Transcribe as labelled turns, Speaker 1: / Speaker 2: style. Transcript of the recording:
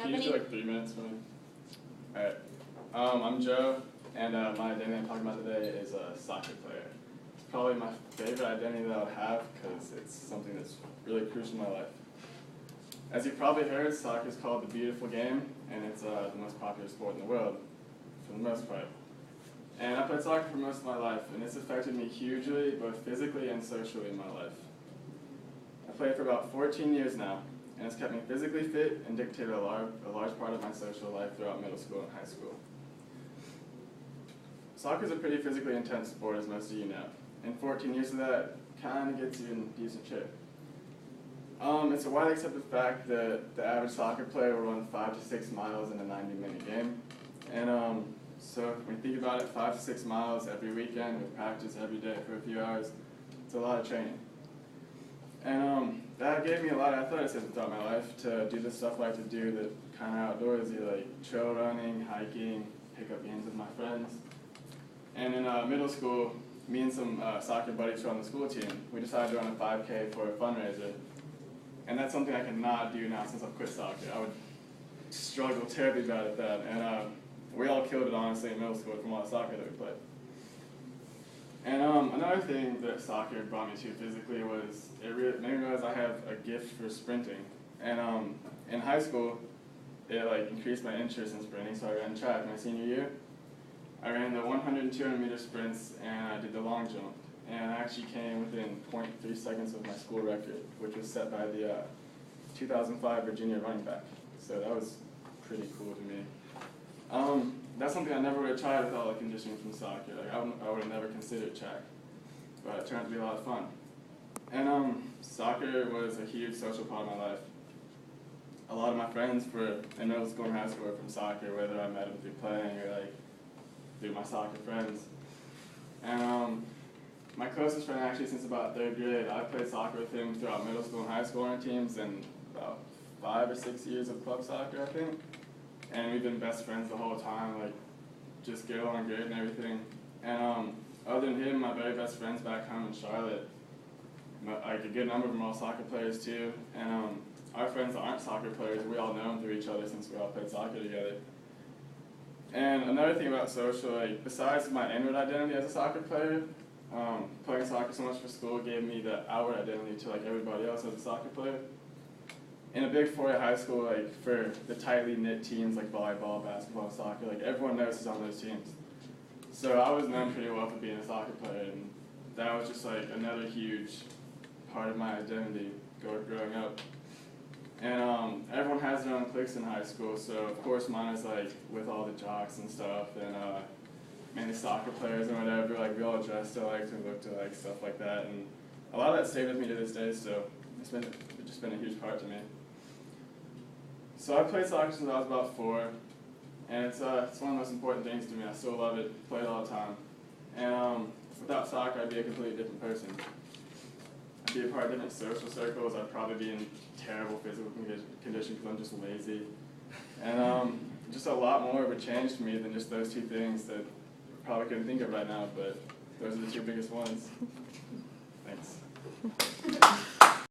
Speaker 1: Can you do like 3 minutes for me? Alright. I'm Joe, and my identity I'm talking about today is a soccer player. It's probably my favorite identity that I'll have because it's something that's really crucial in my life. As you've probably heard, soccer is called the beautiful game, and it's the most popular sport in the world, for the most part. And I played soccer for most of my life, and it's affected me hugely, both physically and socially in my life. I played for about 14 years now, and it's kept me physically fit and dictated a large part of my social life throughout middle school and high school. Soccer is a pretty physically intense sport, as most of you know, and 14 years of that kind of gets you in decent shape. It's a widely accepted fact that the average soccer player will run 5 to 6 miles in a 90-minute game, and so when you think about it, 5 to 6 miles every weekend with practice every day for a few hours, it's a lot of training. And that gave me a lot of athleticism throughout my life to do the stuff I like to do that kind of outdoorsy, like trail running, hiking, pick up games with my friends. And in middle school, me and some soccer buddies from the school team, we decided to run a 5K for a fundraiser. And that's something I cannot do now since I've quit soccer. I would struggle terribly bad at that. And we all killed it, honestly, in middle school from all the soccer that we played. And another thing that soccer brought me to physically was it made me realize I have a gift for sprinting. And in high school, it increased my interest in sprinting, so I ran track my senior year. I ran the 100 and 200 meter sprints, and I did the long jump. And I actually came within 0.3 seconds of my school record, which was set by the 2005 Virginia running back. So that was pretty cool to me. That's something I never would have tried without the conditioning from soccer. I would have never considered track, but it turned out to be a lot of fun. And soccer was a huge social part of my life. A lot of my friends in middle school and high school were from soccer, whether I met them through playing or through my soccer friends. And my closest friend actually since about 3rd grade, I played soccer with him throughout middle school and high school on our teams and about 5 or 6 years of club soccer, I think. And we've been best friends the whole time, just get along great and everything. And other than him, my very best friends back home in Charlotte, a good number of them are all soccer players too. And our friends that aren't soccer players, we all know them through each other since we all played soccer together. And another thing about social, besides my inward identity as a soccer player, playing soccer so much for school gave me the outward identity to everybody else as a soccer player. In a big 4A high school, for the tightly knit teams like volleyball, basketball, soccer, everyone knows who's on those teams. So I was known pretty well for being a soccer player, and that was just another huge part of my identity growing up. And everyone has their own cliques in high school, so of course mine is with all the jocks and stuff, and mainly soccer players and whatever. We all dressed alike, we looked alike, stuff like that, and a lot of that stayed with me to this day. So it's just been a huge part to me. So I played soccer since I was about 4, and it's one of the most important things to me. I still love it, play it all the time. And without soccer, I'd be a completely different person. I'd be a part of different social circles. I'd probably be in terrible physical condition because I'm just lazy. And just a lot more would change for me than just those 2 things that I probably couldn't think of right now, but those are the 2 biggest ones. Thanks.